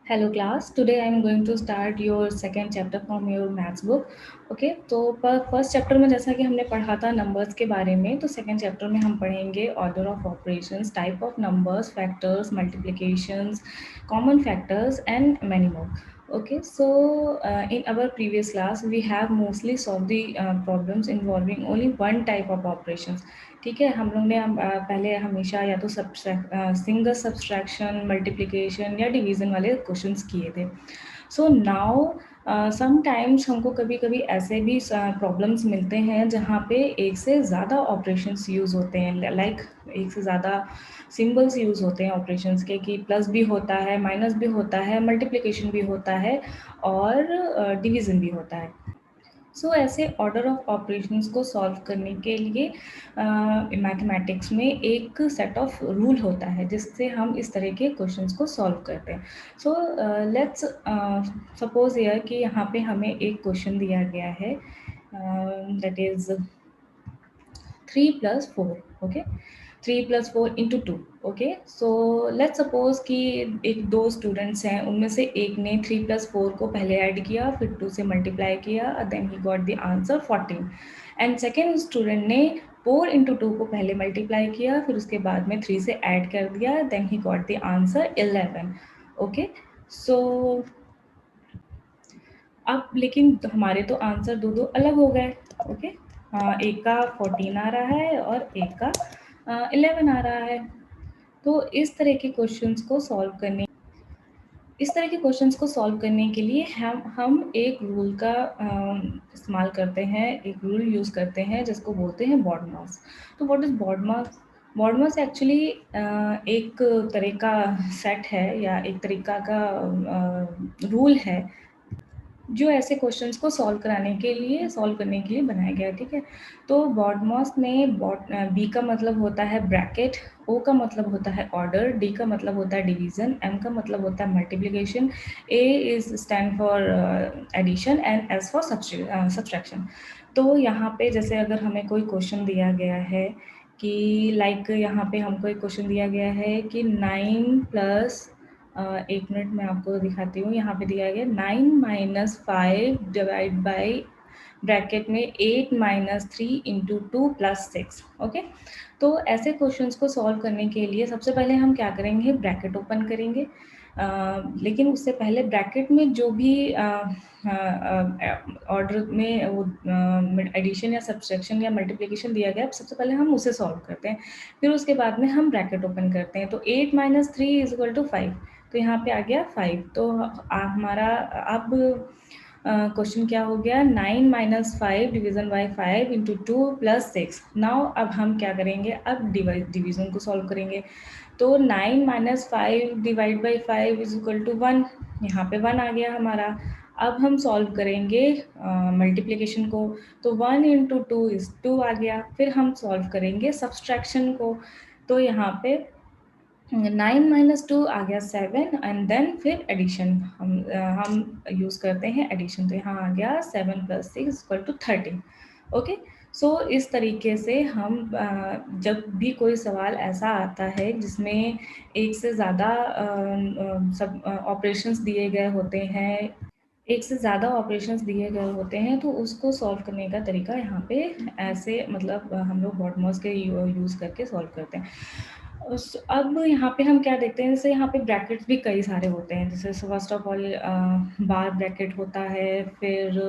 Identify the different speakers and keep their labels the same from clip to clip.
Speaker 1: Hello class, today I am going to start your second chapter from your maths book. Okay, तो first chapter में जैसा कि हमने पढ़ा था नंबर्स के बारे में, तो सेकंड चैप्टर में हम पढ़ेंगे order of operations, type of numbers, factors, multiplications, common factors and many more. Okay, so in our previous class we have mostly solved the problems involving only one type of operations. ठीक है, हम लोग ने पहले हमेशा या तो single subtraction, multiplication या डिवीज़न वाले क्वेश्चंस किए थे. सो नाउ समटाइम्स हमको कभी कभी ऐसे भी प्रॉब्लम्स मिलते हैं जहाँ पे एक से ज़्यादा ऑपरेशंस यूज़ होते हैं, लाइक एक से ज़्यादा सिंबल्स यूज़ होते हैं ऑपरेशंस के, कि प्लस भी होता है, माइनस भी होता है, मल्टीप्लिकेशन भी होता है और डिवीज़न भी होता है. सो ऐसे ऑर्डर ऑफ ऑपरेशंस को सॉल्व करने के लिए मैथमेटिक्स में एक सेट ऑफ रूल होता है जिससे हम इस तरह के क्वेश्चंस को सॉल्व करते हैं. सो लेट्स सपोज हियर कि यहाँ पे हमें एक क्वेश्चन दिया गया है, that is 3 + 4. Okay, 3 + 4 × 2. Okay, so let's suppose कि एक दो स्टूडेंट्स हैं, उनमें से एक ने 3 + 4 को पहले ऐड किया, फिर 2 से मल्टीप्लाई किया, then he got the answer 14. And second student ने 4 × 2 को पहले मल्टीप्लाई किया, फिर उसके बाद में 3 से ऐड कर दिया, then he got the answer 11. Okay, so अब लेकिन हमारे तो आंसर दो दो अलग हो गए. ओके, एक का 14 आ रहा है और एक का 11 आ रहा है. तो इस तरह के क्वेश्चंस को सॉल्व करने के लिए हम एक रूल का इस्तेमाल करते हैं, एक रूल यूज़ करते हैं जिसको बोलते हैं BODMAS. तो what is BODMAS? BODMAS actually एक तरह का सेट है या एक तरीका का रूल है जो ऐसे क्वेश्चंस को सॉल्व करने के लिए बनाया गया है. ठीक है, तो BODMAS में बी का मतलब होता है ब्रैकेट, ओ का मतलब होता है ऑर्डर, डी का मतलब होता है डिवीजन, एम का मतलब होता है multiplication, A is stand for addition and S for subtraction. तो यहाँ पे जैसे अगर हमें कोई क्वेश्चन दिया गया है कि लाइक यहाँ पे हमको एक क्वेश्चन दिया गया है कि 9 प्लस, एक मिनट मैं आपको दिखाती हूँ. यहाँ पे दिया गया 9 - 5 डिवाइड बाई ब्रैकेट में 8 - 3 × 2 + 6. ओके, तो ऐसे क्वेश्चंस को सॉल्व करने के लिए सबसे पहले हम क्या करेंगे, ब्रैकेट ओपन करेंगे. लेकिन उससे पहले ब्रैकेट में जो भी ऑर्डर में वो एडिशन या सब्सट्रैक्शन या मल्टीप्लिकेशन दिया गया, सबसे पहले हम उसे सॉल्व करते हैं, फिर उसके बाद में हम ब्रैकेट ओपन करते हैं. तो 8 - 3 = 5, तो यहाँ पे आ गया 5. तो हमारा अब क्वेश्चन क्या हो गया, 9 - 5 डिवीजन बाई 5 × 2 + 6. नाउ अब हम क्या करेंगे, अब डिवीजन को सॉल्व करेंगे. तो 9 - 5 डिवाइड बाई 5 = 1. यहाँ पे 1 आ गया हमारा. अब हम सॉल्व करेंगे मल्टीप्लिकेशन को, तो 1 × 2 = 2 आ गया. फिर हम सॉल्व करेंगे सब्सट्रैक्शन को, तो यहाँ पे 9 - 2 आ गया 7, एंड देन फिर एडिशन हम यूज़ करते हैं एडिशन. तो यहाँ आ गया 7 + 6 = 13. ओके, सो इस तरीके से हम जब भी कोई सवाल ऐसा आता है जिसमें एक से ज़्यादा सब ऑपरेशंस दिए गए होते हैं, तो उसको सॉल्व करने का तरीका यहाँ पे ऐसे मतलब हम लोग BODMAS के यूज़ करके सॉल्व करते हैं. अब यहाँ पे हम क्या देखते हैं, जैसे यहाँ पे ब्रैकेट्स भी कई सारे होते हैं. जैसे first of all bar bracket होता है, फिर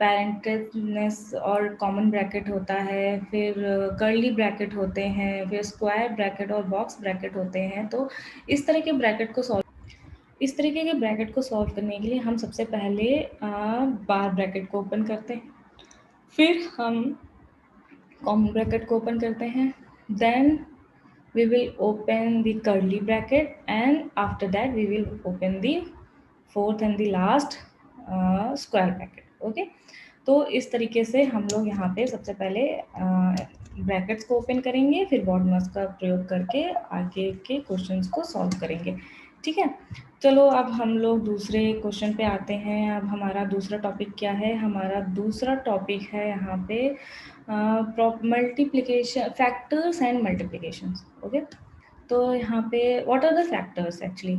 Speaker 1: पैरेंथेसिस और कॉमन ब्रैकेट होता है, फिर कर्ली ब्रैकेट होते हैं, फिर स्क्वायर ब्रैकेट और बॉक्स ब्रैकेट होते हैं. तो इस तरह के इस तरीके के ब्रैकेट को सॉल्व करने के लिए हम सबसे पहले बार ब्रैकेट को ओपन करते हैं, फिर हम कॉमन ब्रैकेट को ओपन करते हैं, then we will open the curly bracket, and after that we will open the fourth and the last square bracket. Okay, तो इस तरीके से हम लोग यहाँ पे सबसे पहले ब्रैकेट्स को ओपन करेंगे, फिर BODMAS का प्रयोग करके आगे के क्वेश्चंस को सॉल्व करेंगे. ठीक है, चलो अब हम लोग दूसरे क्वेश्चन पे आते हैं. अब हमारा दूसरा टॉपिक क्या है, हमारा दूसरा टॉपिक है यहाँ पे multiplication, factors and multiplications. Okay, तो यहाँ पे what are the factors actually,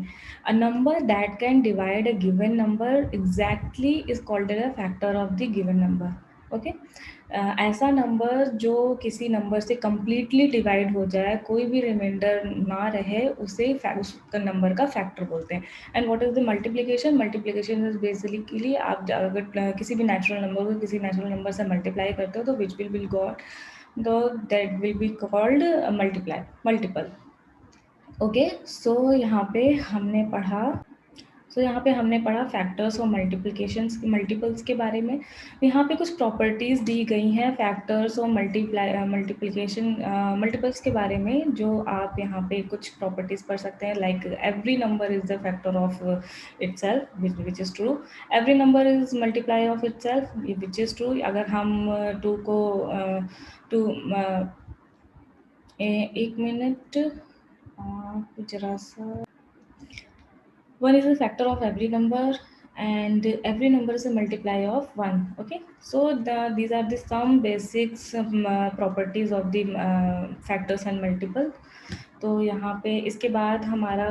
Speaker 1: a number that can divide a given number exactly is called a factor of the given number. Okay, ऐसा नंबर जो किसी नंबर से कंप्लीटली डिवाइड हो जाए, कोई भी रिमाइंडर ना रहे, उसे उस नंबर का फैक्टर बोलते हैं। And what is the multiplication, multiplication is basically आप अगर किसी भी नेचुरल नंबर को किसी नेचुरल नंबर से मल्टीप्लाई करते हो तो विच विल गॉट तो that will be called multiply multiple. Okay, so यहाँ पे हमने पढ़ा फैक्टर्स और मल्टीप्लिकेशंस मल्टीपल्स के बारे में। यहाँ पे कुछ प्रॉपर्टीज़ दी गई हैं फैक्टर्स और मल्टीप्लिकेशन मल्टीपल्स के बारे में, जो आप यहाँ पे कुछ प्रॉपर्टीज़ पढ़ सकते हैं। Like every number is the factor of itself, which is true. Every number is multiply of itself, which is true. अगर हम टू को टू एक मिनट जरा सा, one is a factor of every number and every number is a multiply of one. Okay, so these are the some basics properties of the factors and multiple. तो यहाँ पे इसके बाद हमारा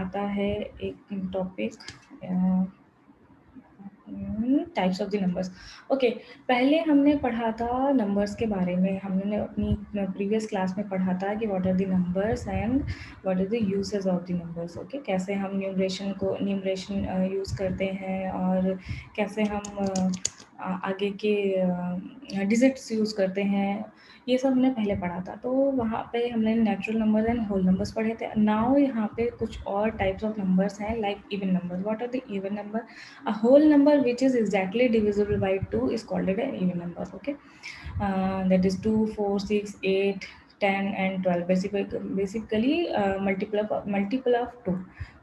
Speaker 1: आता है एक topic, types of the numbers. Okay, पहले हमने पढ़ा था नंबर्स के बारे में। हमने अपनी प्रीवियस क्लास में पढ़ा था कि what are the numbers and what are the uses of the numbers. Okay, कैसे हम न्यूमरेशन यूज़ करते हैं और कैसे हम आगे के डिजिट्स यूज़ करते हैं, ये सब हमने पहले पढ़ा था। तो वहाँ पे हमने natural numbers and whole numbers पढ़े थे। नाउ यहाँ पे कुछ और टाइप्स ऑफ नंबर्स हैं, like even numbers. What are the even number? A whole number which is exactly divisible by 2 is called it an even number. Okay, that is 2, 4, 6, 8, 10 and 12, basically multiple of 2.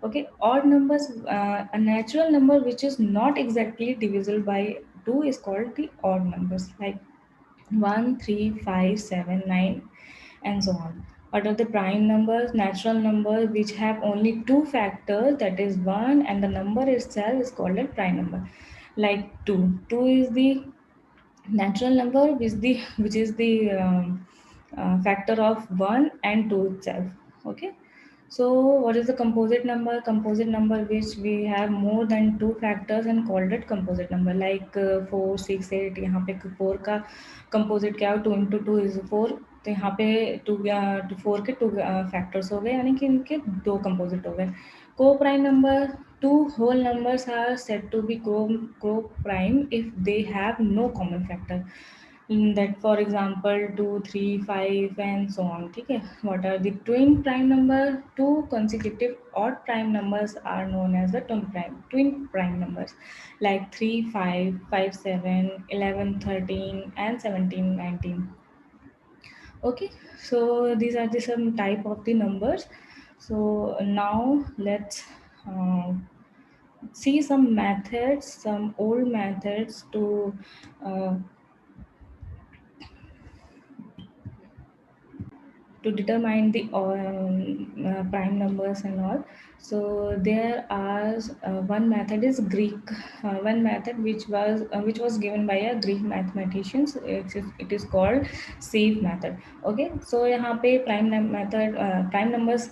Speaker 1: Okay, odd numbers, a natural number which is not exactly divisible by 2 is called the odd numbers, like 1, 3, 5, 7, 9 and so on. What are the prime numbers? Natural numbers which have only two factors, that is 1 and the number itself is called a prime number. Like 2. 2 is the natural number which is the factor of 1 and 2 itself. Okay, so what is the composite number? Composite number which we have more than two factors and called it composite number, like 4, 6, 8। यहाँ पे 4 का composite क्या हो? 2 into 2 is 4। तो यहाँ पे 4 के 2 factors हो गए, यानी कि इनके 2 कंपोजिट हो गए। Co-prime number, two whole numbers are said to be co-prime if they have no common factor. That for example 2, 3, 5 and so on. ठीक है, what are the twin prime number? Two consecutive odd prime numbers are known as the twin prime numbers, like 3, 5, 5, 7, 11, 13 and 17, 19. Okay, so these are the some type of the numbers. So now let's uh, see some methods, some old methods uh, to determine the prime numbers and all. So there are one method is Greek, one method which was given by a Greek mathematicians. It is called sieve method. Okay, so यहाँ पे prime numbers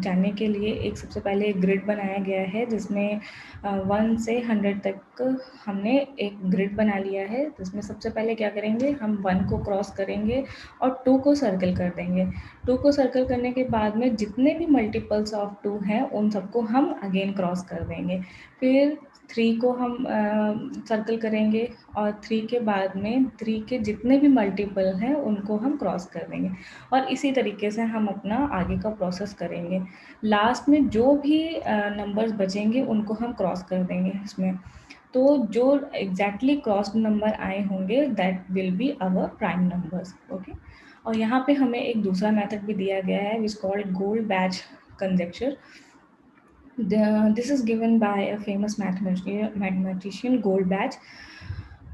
Speaker 1: जानने के लिए एक सबसे पहले एक grid बनाया गया है, जिसमें 1 से 100 तक हमने एक ग्रिड बना लिया है। जिसमें सबसे पहले क्या करेंगे, हम 1 को क्रॉस करेंगे और 2 को सर्कल कर देंगे। 2 को सर्कल करने के बाद में जितने भी मल्टीपल्स ऑफ 2 हैं उन सबको हम अगेन क्रॉस कर देंगे। फिर 3 को हम सर्कल करेंगे और 3 के बाद में 3 के जितने भी मल्टीपल हैं उनको हम क्रॉस कर देंगे, और इसी तरीके से हम अपना आगे का प्रोसेस करेंगे। लास्ट में जो भी नंबर्स बचेंगे उनको हम क्रॉस कर देंगे इसमें। तो जो एग्जैक्टली क्रॉस नंबर आए होंगे that will be our prime numbers. Okay, और यहाँ पे हमें एक दूसरा मेथड भी दिया गया है विच called Goldbach conjecture. This is given by a famous mathematician Goldbach.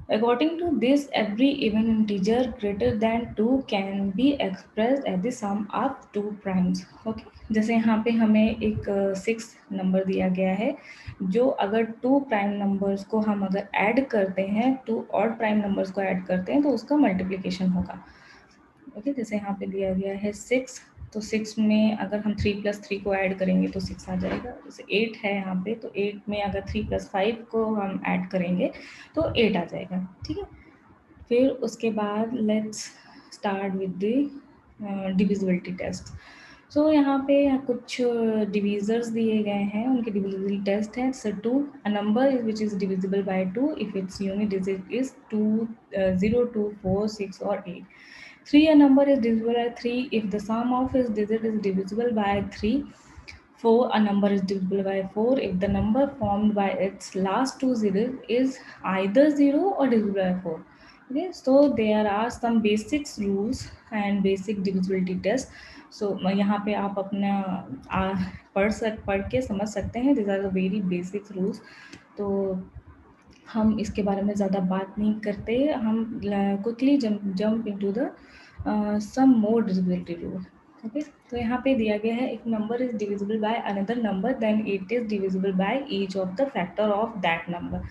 Speaker 1: According to this, every even integer greater than 2 can be expressed as the sum of two primes. Okay, जैसे यहाँ पे हमें एक 6 नंबर दिया गया है, जो अगर 2 प्राइम नंबर्स को हम अगर ऐड करते हैं, 2 ऑड प्राइम नंबर्स को ऐड करते हैं तो उसका मल्टीप्लिकेशन होगा। ओके, जैसे यहाँ पे दिया गया है 6 तो 6 में अगर हम 3 + 3 को ऐड करेंगे तो 6 आ जाएगा। जैसे 8 है यहाँ पे, तो 8 में अगर 3 + 5 को हम ऐड करेंगे तो 8 आ जाएगा, ठीक है। फिर उसके बाद let's start with the divisibility test. So यहाँ पे कुछ डिवीजर्स दिए गए हैं, उनके डिविजिबिलिटी टेस्ट है। सो 2, a number which is divisible by 2 if its unit digit is 2, 0, 2, 4, 6 और 8। 3, a number is divisible by 3 if the sum of its digit is divisible by 3. 4, a number is divisible by 4 if the number formed by its last two zeros is either 0 or divisible by 4. Okay, so there are some basics rules and basic divisibility tests. So यहाँ पे आप अपना पढ़ के समझ सकते हैं। These are the very basic rules. तो हम इसके बारे में ज़्यादा बात नहीं करते, हम quickly jump into the some more divisibility rule. Okay, तो यहाँ पे दिया गया है, एक number is divisible by another number then it is divisible by each of the factor of that number,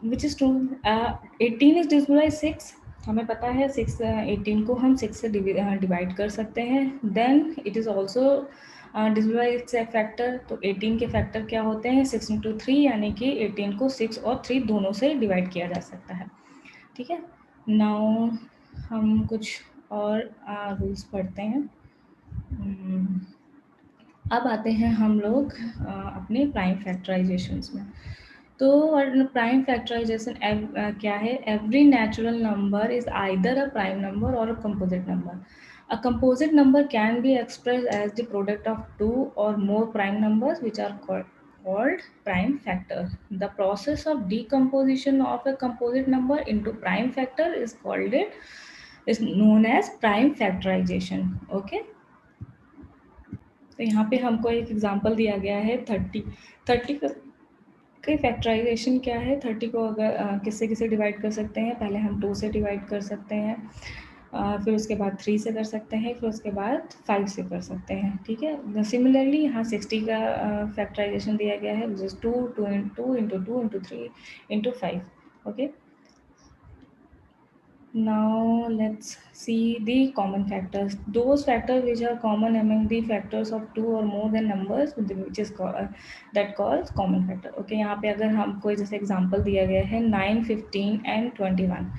Speaker 1: which is true. 18 is divisible by 6, हमें पता है 6, 18 को हम 6 से डिवाइड कर सकते हैं। Then it is also divisible by its factor, तो 18 के फैक्टर क्या होते हैं, 6 × 3, यानी कि 18 को 6 और 3 दोनों से डिवाइड किया जा सकता है, ठीक है। नाउ हम कुछ और रूल्स पढ़ते हैं। अब आते हैं हम लोग अपने प्राइम फैक्टराइजेशंस में। तो प्राइम फैक्टराइजेशन क्या है, every natural number is either a prime number और a composite number. A composite number can be express as the product of 2 or more prime numbers which are called prime factor. The process of decomposition of a composite number into prime factor is known as prime factorization. Okay, तो यहाँ पे हमको एक example दिया गया है 30 का factorisation क्या है। 30 को अगर किससे किसे डिवाइड कर सकते हैं, पहले हम 2 से डिवाइड कर सकते हैं, फिर उसके बाद 3 से कर सकते हैं, फिर उसके बाद 5 से कर सकते हैं, ठीक है। सिमिलरली यहाँ 60 का फैक्टराइजेशन दिया गया है, which is 2 × 2 × 3 × 5। Okay, now let's see the common factors. Those factors which are common among the factors of 2 or more than numbers, which is that calls common factor. Okay, यहाँ पे अगर हमको जैसे एग्जांपल दिया गया है 9, 15 and 21,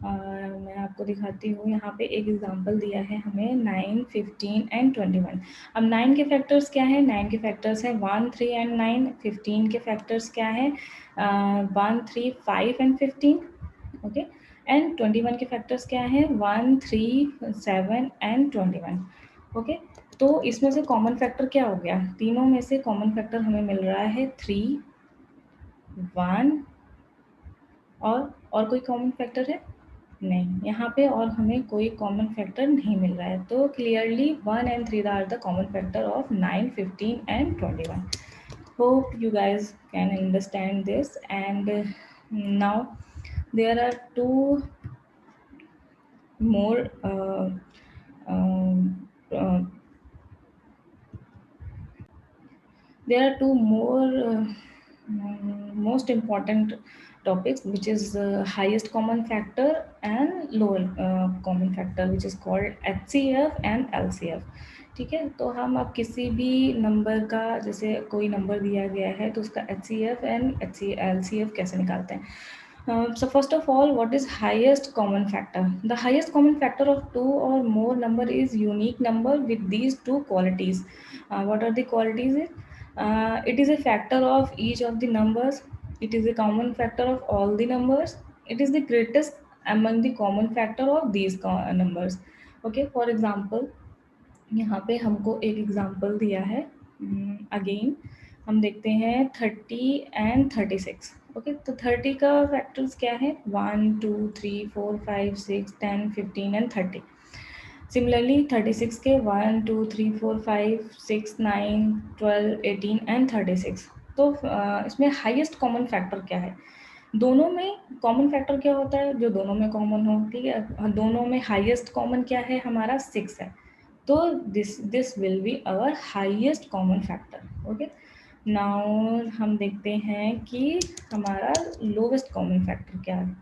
Speaker 1: मैं आपको दिखाती हूँ। यहाँ पे एक एग्जांपल दिया है हमें 9, 15 and 21। अब 9 के फैक्टर्स क्या है, 9 के फैक्टर्स हैं 1, 3 and 9। 15 के फैक्टर्स क्या है, 1, 3, 5 and 15। ओके, एंड 21 के फैक्टर्स क्या है, 1, 3, 7 एंड 21। ओके, तो इसमें से कॉमन फैक्टर क्या हो गया, तीनों में से कॉमन फैक्टर हमें मिल रहा है 3, 1 और कोई कॉमन फैक्टर है नहीं यहाँ पे, और हमें कोई कॉमन फैक्टर नहीं मिल रहा है। तो clearly 1 and 3 are the common factor of 9, 15 and 21। Hope you guys can understand this, and now there are two more uh, there are two more most important topics, which is highest common factor and lower common factor, which is called HCF and LCF। ठीक है, तो हम अब किसी भी number का, जैसे कोई नंबर दिया गया है तो उसका HCF एंड LCF कैसे निकालते हैं। So first of all, what is highest common factor? The highest common factor of 2 or more number is unique number with these two qualities. What are the qualities? It is a factor of each of the numbers. It is a common factor of all the numbers. It is the greatest among the common factor of these numbers. Okay, for example, यहाँ पे हमको एक example दिया है। Again हम देखते हैं 30 and 36। Okay, तो 30 का फैक्टर्स क्या है, 1, 2, 3, 4, 5, 6, 10, 15 एंड 30। सिमिलरली 36 के 1, 2, 3, 4, 5, 6, 9, 12, 18 एंड 36। तो इसमें हाईएस्ट कॉमन फैक्टर क्या है, दोनों में कॉमन फैक्टर क्या होता है, जो दोनों में कॉमन हो, ठीक है। दोनों में हाईएस्ट कॉमन क्या है, हमारा 6 है, तो this will be our highest common factor. Okay, now हम देखते हैं कि हमारा लोवेस्ट कॉमन फैक्टर क्या है।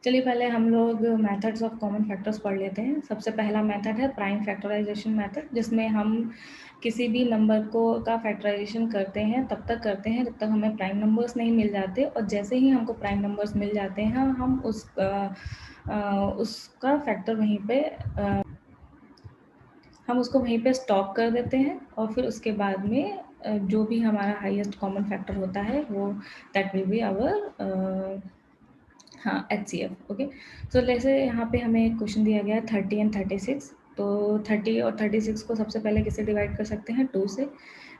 Speaker 1: चलिए पहले हम लोग मेथड्स ऑफ कॉमन फैक्टर्स पढ़ लेते हैं। सबसे पहला मेथड है प्राइम फैक्टराइजेशन मेथड, जिसमें हम किसी भी नंबर को का फैक्टराइजेशन करते हैं तब तक करते हैं जब तक हमें प्राइम नंबर्स नहीं मिल जाते, और जैसे ही हमको प्राइम नंबर्स मिल जाते हैं हम उसका फैक्टर वहीं पे हम उसको वहीं पे स्टॉप कर देते हैं, और फिर उसके बाद में जो भी हमारा हाईएस्ट कॉमन फैक्टर होता है वो दैट विल बी आवर हाँ HCF। ओके, सो जैसे यहाँ पे हमें एक क्वेश्चन दिया गया है 30 एंड 36। तो 30 और 36 को सबसे पहले किससे डिवाइड कर सकते हैं? 2 से।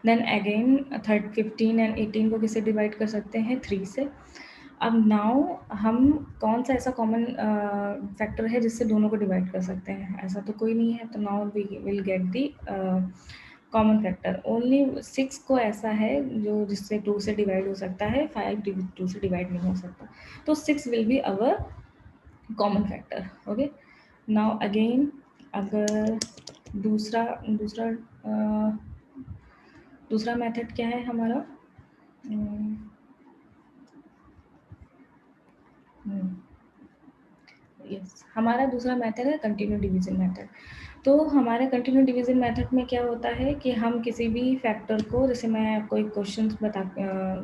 Speaker 1: देन अगेन 15 एंड 18 को किससे डिवाइड कर सकते हैं? 3 से। अब नाउ हम कौन सा ऐसा कॉमन फैक्टर है जिससे दोनों को डिवाइड कर सकते हैं? ऐसा तो कोई नहीं है, तो now we will get the common factor. Only 6 को ऐसा है जो जिससे 2 से डिवाइड हो सकता है, 5 2 से डिवाइड नहीं हो सकता, तो 6 will be our common factor. Okay, now again अगर दूसरा दूसरा दूसरा मेथड क्या है हमारा? यस, हमारा दूसरा मेथड है कंटिन्यू डिवीजन मेथड। तो हमारे कंटिन्यू डिवीजन मेथड में क्या होता है कि हम किसी भी फैक्टर को, जैसे मैं आपको एक क्वेश्चन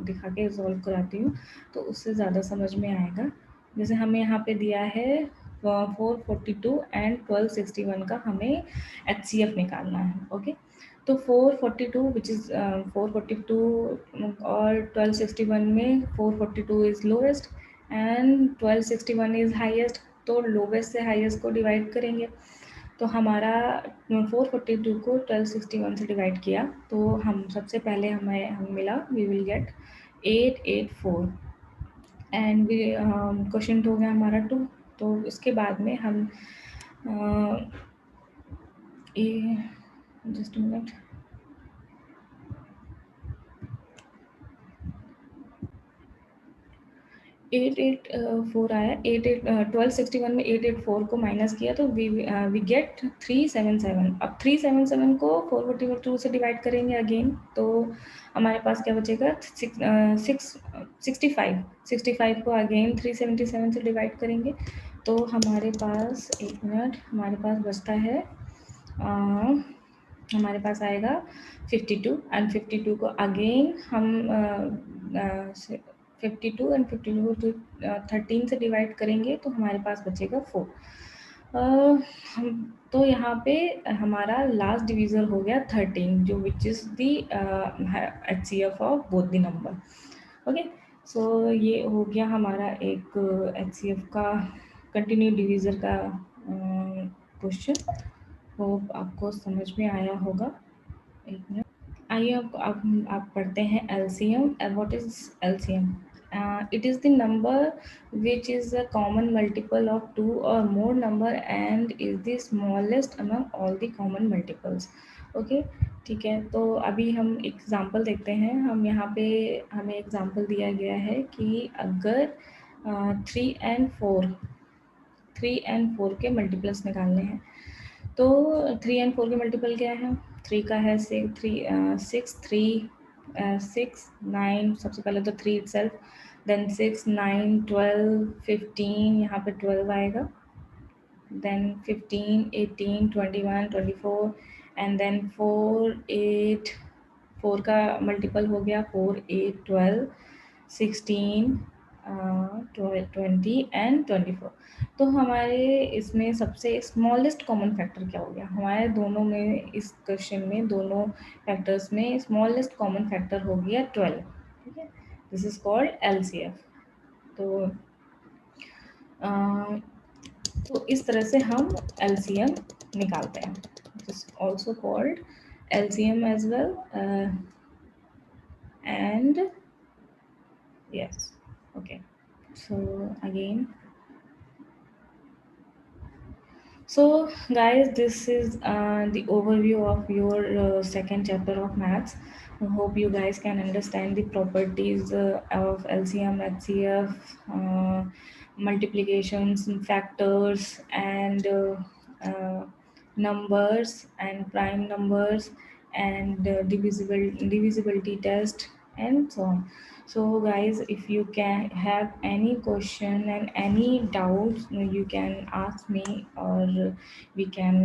Speaker 1: दिखा के सॉल्व कराती हूँ तो उससे ज़्यादा समझ में आएगा। जैसे हमें यहाँ पे दिया है 442 एंड 1261 का हमें HCF निकालना है। ओके, तो 442 विच इज़ 442 और 1261 में 442 is lowest and 1261 is highest, तो लोवेस्ट से हाईएस्ट को डिवाइड करेंगे। तो हमारा 442 को 1261 से डिवाइड किया तो हम सबसे पहले हम मिला we will get 884 and question हो गया हमारा 2। तो इसके बाद में हम जस्ट मिनट, 884 आया। 1261 में 884 को माइनस किया तो वी गेट 377। अब 377 को 442 से डिवाइड करेंगे अगेन, तो हमारे पास क्या बचेगा? 65 को अगेन 377 से डिवाइड करेंगे, तो हमारे पास, एक मिनट, हमारे पास बचता है हमारे पास आएगा 52 एंड 52 को अगेन हम 52 एंड 52 को 13 से डिवाइड करेंगे तो हमारे पास बचेगा 4। तो यहाँ पे हमारा लास्ट डिवीजर हो गया 13, जो which is the HCF of both the number. Okay, so ये हो गया हमारा एक HCF का कंटिन्यू डिवीजर का क्वेश्चन। होप आपको समझ में आया होगा। एक मिनट, आइए अब आप पढ़ते हैं LCM। What is LCM? It is the number which is a common multiple of two or more number and is the smallest among all the common multiples. Okay, ठीक है, तो अभी हम एग्जांपल देखते हैं। हम यहाँ पे हमें एग्जांपल दिया गया है कि अगर 3 एंड 4 के मल्टीपल्स निकालने हैं, तो 3 एंड 4 के मल्टीपल क्या है? 3 का है 6, 9, सबसे पहले तो 3 इटसेल्फ, देन 6, 9, 12, 15, यहाँ पे 12 आएगा, देन 15, 18, 21, 24 एंड देन 4, 8, 4 का मल्टीपल हो गया 4, 8, 12, 16, 20 एंड 24। तो हमारे इसमें सबसे स्मॉलेस्ट कॉमन फैक्टर क्या हो गया? हमारे दोनों में, इस क्वेश्चन में दोनों फैक्टर्स में स्मॉलेस्ट कॉमन फैक्टर हो गया 12। ठीक है, दिस इज कॉल्ड LCF। तो इस तरह से हम LCM निकालते हैं। This is also called LCM as well and yes, okay, so again, so guys, this is the overview of your second chapter of maths. I hope you guys can understand the properties of LCM, HCF, multiplications and factors and numbers and prime numbers and divisibility test and so on. So guys, if you can have any question and any doubts, you can ask me, or we can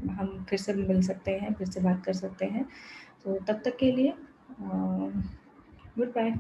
Speaker 1: हम फिर से मिल सकते हैं, फिर से बात कर सकते हैं। तो तब तक के लिए गुड बाय।